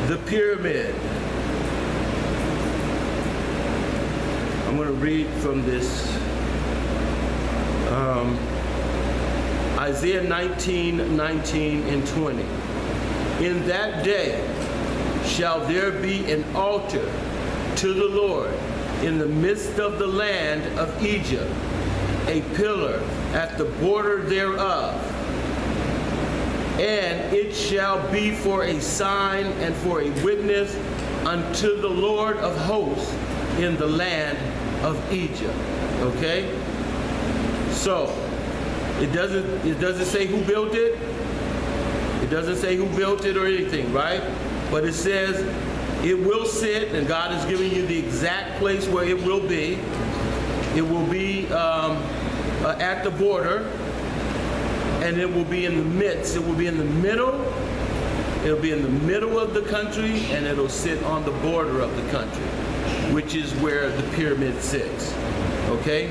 The pyramid. I'm going to read from this Isaiah 19:19 and 20. In that day shall there be an altar to the Lord in the midst of the land of Egypt, a pillar at the border thereof. And it shall be for a sign and for a witness unto the Lord of hosts in the land of Egypt. Okay? So, it doesn't say who built it. It doesn't say who built it or anything, right? But it says it will sit, and God is giving you the exact place where it will be. It will be at the border. And it will be in the midst, it will be in the middle, it'll be in the middle of the country, and it'll sit on the border of the country, which is where the pyramid sits, okay?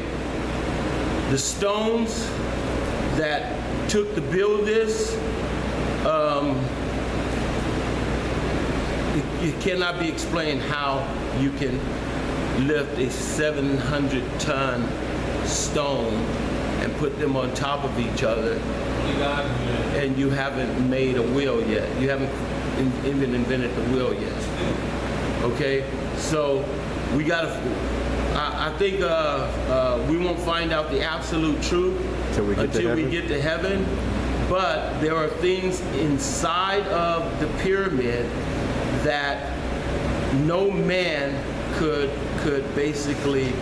The stones that took to build this, it cannot be explained how you can lift a 700-ton stone and put them on top of each other, and you haven't made a wheel yet. You haven't even invented the wheel yet. Okay, so we gotta. I think we won't find out the absolute truth until we get to heaven. But there are things inside of the pyramid that no man could basically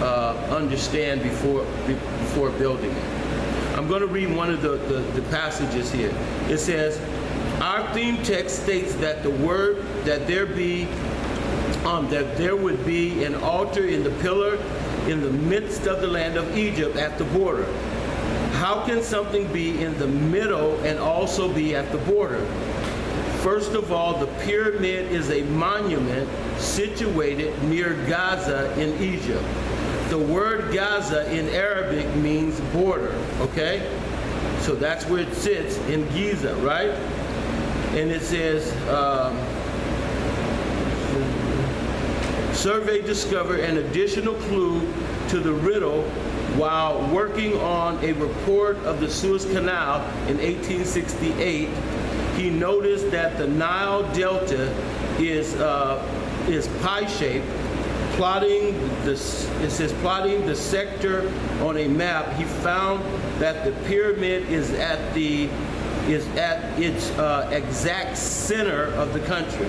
understand before building it. I'm going to read one of the passages here. It says, our theme text states that the word that there would be an altar in the pillar in the midst of the land of Egypt at the border. How can something be in the middle and also be at the border? First of all, the pyramid is a monument situated near Gaza in Egypt. The word Gaza in Arabic means border, okay? So that's where it sits, in Giza, right? And it says, survey discovered an additional clue to the riddle while working on a report of the Suez Canal in 1868. He noticed that the Nile Delta is pie-shaped. Plotting the sector on a map, he found that the pyramid is at its exact center of the country.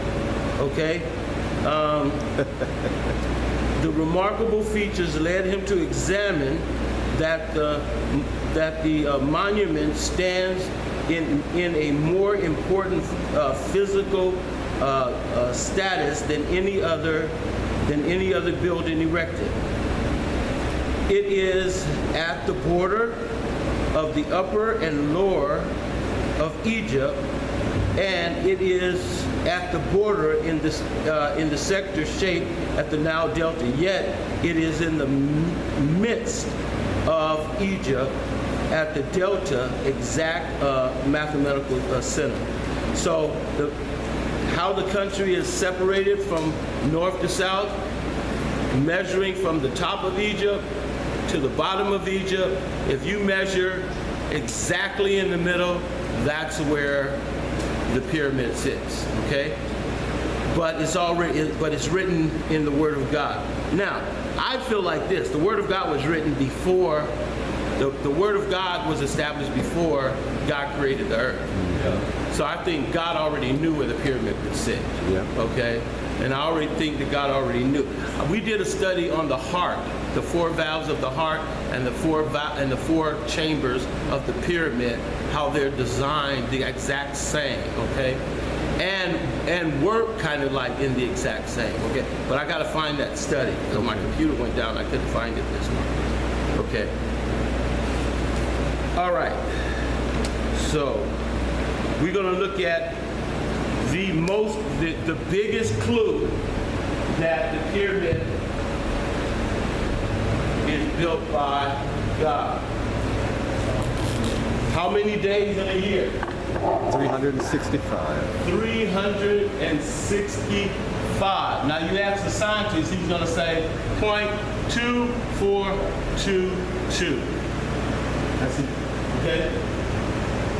Okay. The remarkable features led him to examine that the monument stands in a more important physical status than any other building erected. It is at the border of the upper and lower of Egypt, and it is at the border in the sector shaped at the Nile Delta. Yet it is in the midst of Egypt at the delta exact mathematical center. So how the country is separated from north to south, measuring from the top of Egypt to the bottom of Egypt, if you measure exactly in the middle, that's where the pyramid sits, okay? But it's written in the Word of God. Now, I feel like this, the Word of God was written before, the Word of God was established before God created the earth. Yeah. So I think God already knew where the pyramid would sit, okay? And I already think that God already knew. We did a study on the heart, the four valves of the heart, and the four chambers of the pyramid, how they're designed the exact same, okay? And work kind of like in the exact same, okay? But I gotta find that study, because my computer went down, I couldn't find it this one, okay? All right, so we're gonna look at the biggest clue that the pyramid is built by God. How many days in a year? 365. 365. Now you ask the scientist, he's going to say 0.2422. That's it. Okay?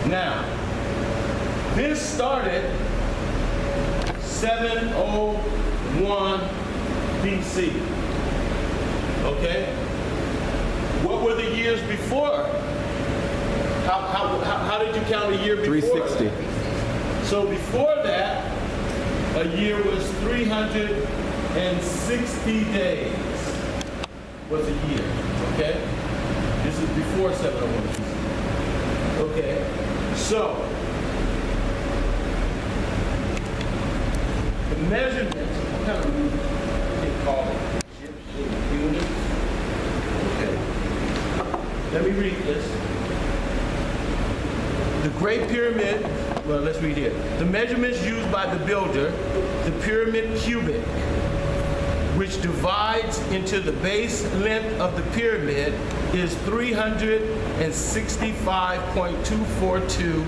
Now, this started 701 BC. Okay? What were the years before? How did you count a year before? 360. So before that, a year was 360 days was a year. Okay? This is before 701 BC. Okay? So, the measurements, what kind of units they call it? Egyptian units? Okay. Let me read this. The Great Pyramid, well, let's read here. The measurements used by the builder, the pyramid cubit, which divides into the base length of the pyramid, is 365.242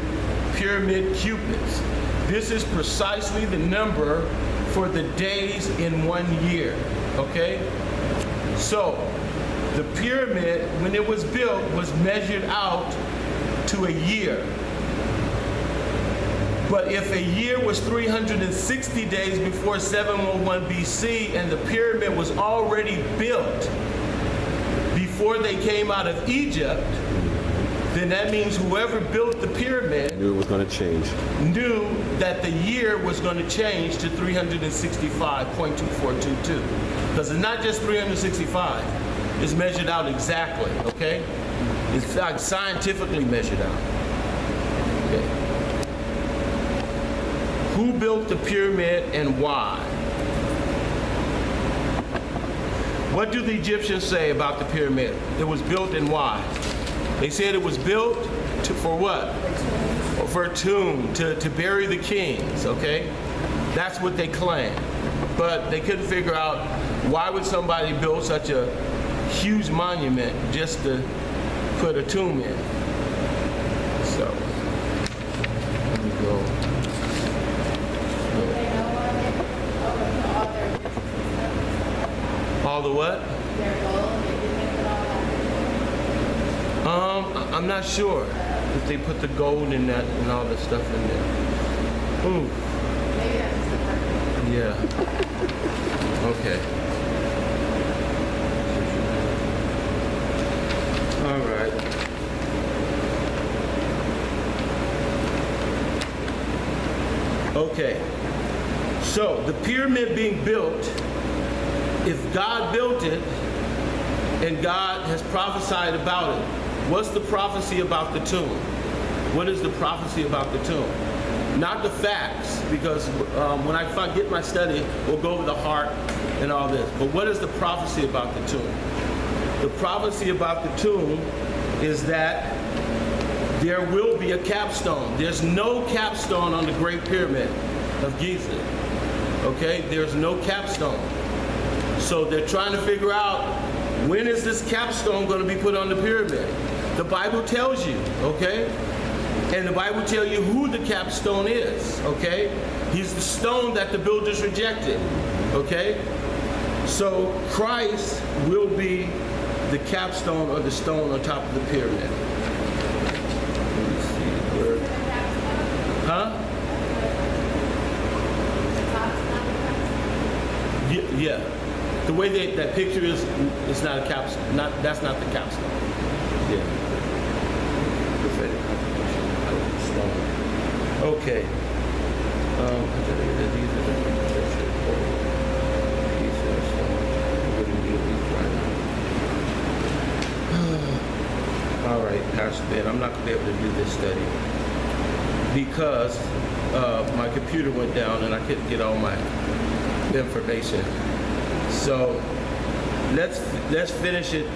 pyramid cubits. This is precisely the number for the days in 1 year, okay? So, the pyramid, when it was built, was measured out to a year. But if a year was 360 days before 701 BC and the pyramid was already built before they came out of Egypt, then that means whoever built the pyramid Knew it was going to change. knew that the year was going to change to 365.2422. Because it's not just 365, it's measured out exactly, okay? It's like scientifically measured out. Okay. Who built the pyramid and why? What do the Egyptians say about the pyramid? It was built and why? They said it was built for what? For a tomb, to bury the kings, okay? That's what they claim. But they couldn't figure out why would somebody build such a huge monument just to put a tomb in. So, let me go. All the what? I'm not sure if they put the gold in that and all that stuff in there. Ooh. Yeah. Okay. All right. Okay. So the pyramid being built, if God built it and God has prophesied about it, what's the prophecy about the tomb? What is the prophecy about the tomb? Not the facts, because when I get my study, we'll go over the heart and all this. But what is the prophecy about the tomb? The prophecy about the tomb is that there will be a capstone. There's no capstone on the Great Pyramid of Giza. Okay? There's no capstone. So they're trying to figure out, when is this capstone going to be put on the pyramid? The Bible tells you, okay? And the Bible tells you who the capstone is, okay? He's the stone that the builders rejected, okay? So Christ will be the capstone or the stone on top of the pyramid. Let me see where. Huh? Yeah. The way that picture is, it's not a capstone. That's not the capstone. Yeah. Okay. All right, Pastor Ben, I'm not going to be able to do this study because my computer went down and I couldn't get all my information. So let's finish it.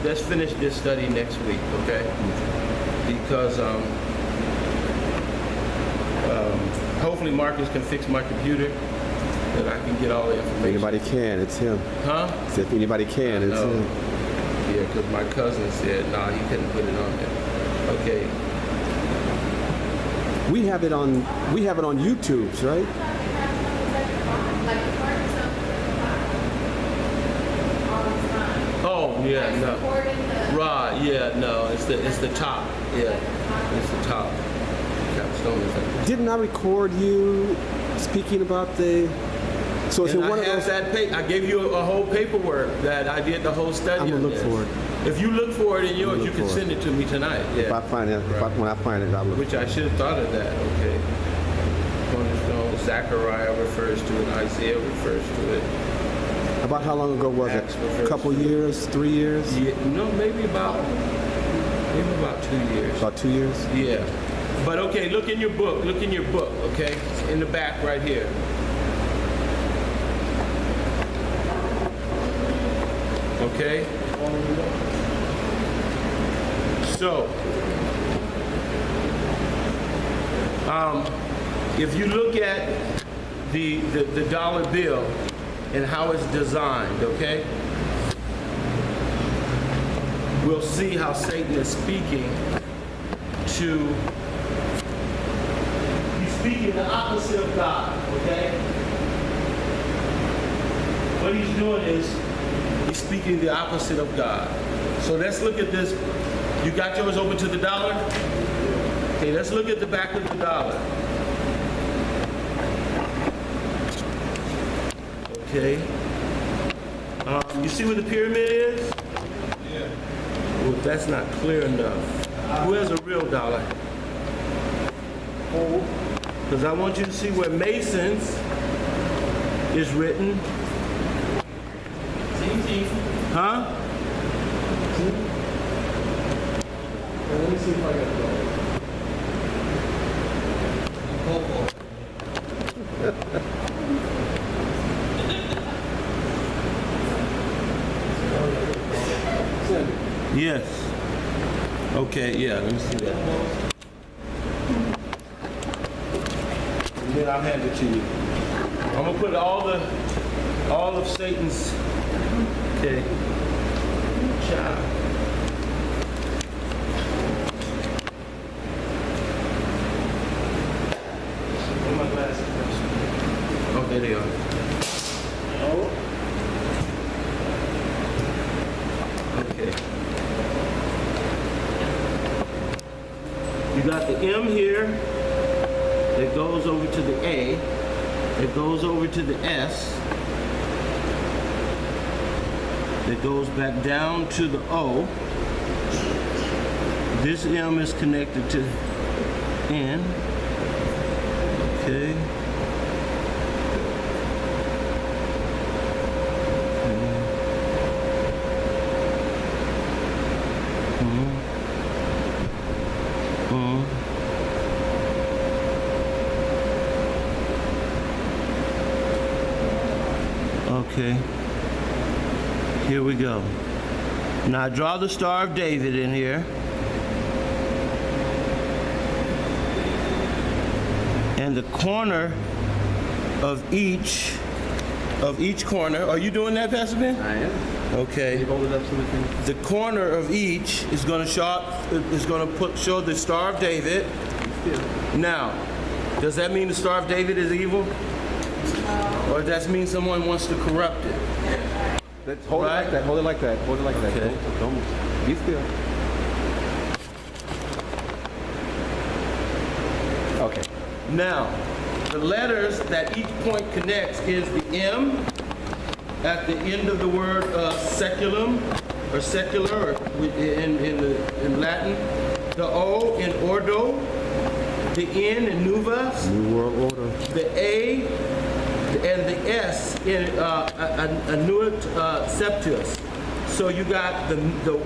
Let's finish this study next week, okay? Because hopefully Marcus can fix my computer and I can get all the information. If anybody can, it's him. Huh? If anybody can, it's him. Yeah, because my cousin said, nah, he couldn't put it on there. Okay. We have it on YouTube's, right? Oh, yeah, no. Right, yeah, no, it's the top. Yeah, it's the top. Capstone is like. Didn't I record you speaking about the? So it's And in one I of have those. that I gave you a whole paperwork that I did the whole study I'm gonna on look this. for it. If you look for it in yours, look you can for send it to me tonight. Yeah. If I find it, when I find it, I'll look. Which I should have thought of that, okay. Cornerstone, Zechariah refers to it, Isaiah refers to it. About how long ago was Acts it? refers A couple to- years, 3 years? Yeah, no, maybe about 2 years. About 2 years? Yeah. But okay, look in your book, okay? In the back right here. Okay? So, if you look at the dollar bill and how it's designed, okay? We'll see how Satan is speaking to, he's speaking the opposite of God, okay? What he's doing is, he's speaking the opposite of God. So let's look at this. You got yours open to the dollar? Okay, let's look at the back of the dollar. Okay. You see where the pyramid is? Yeah. Well, that's not clear enough. Who has a real dollar? Oh. Because I want you to see where Masons is written. Huh? Let me see if I got it. Yes. Okay, yeah, let me see that. And then I'll hand it to you. I'm gonna put all of Satan's, okay, child. Where are my glasses? Oh, there they are. Oh. Okay. You got the M here that goes over to the A, that goes over to the S, that goes back down to the O. This M is connected to N. Okay. Okay, here we go. Now draw the Star of David in here. And the corner of each corner, are you doing that, Pastor Ben? I am. Okay. You hold it up so we can. The corner of each is going to show the Star of David. Now, does that mean the Star of David is evil? Or does that mean someone wants to corrupt it? Let's hold it like that. Hold it like that. Hold it like that. Okay. Don't be still. Okay. Now, the letters that each point connects is the M at the end of the word seculum or secular or in Latin, the O in ordo, the N in novus, New World Order. the A and the S in annuit septus. So you got the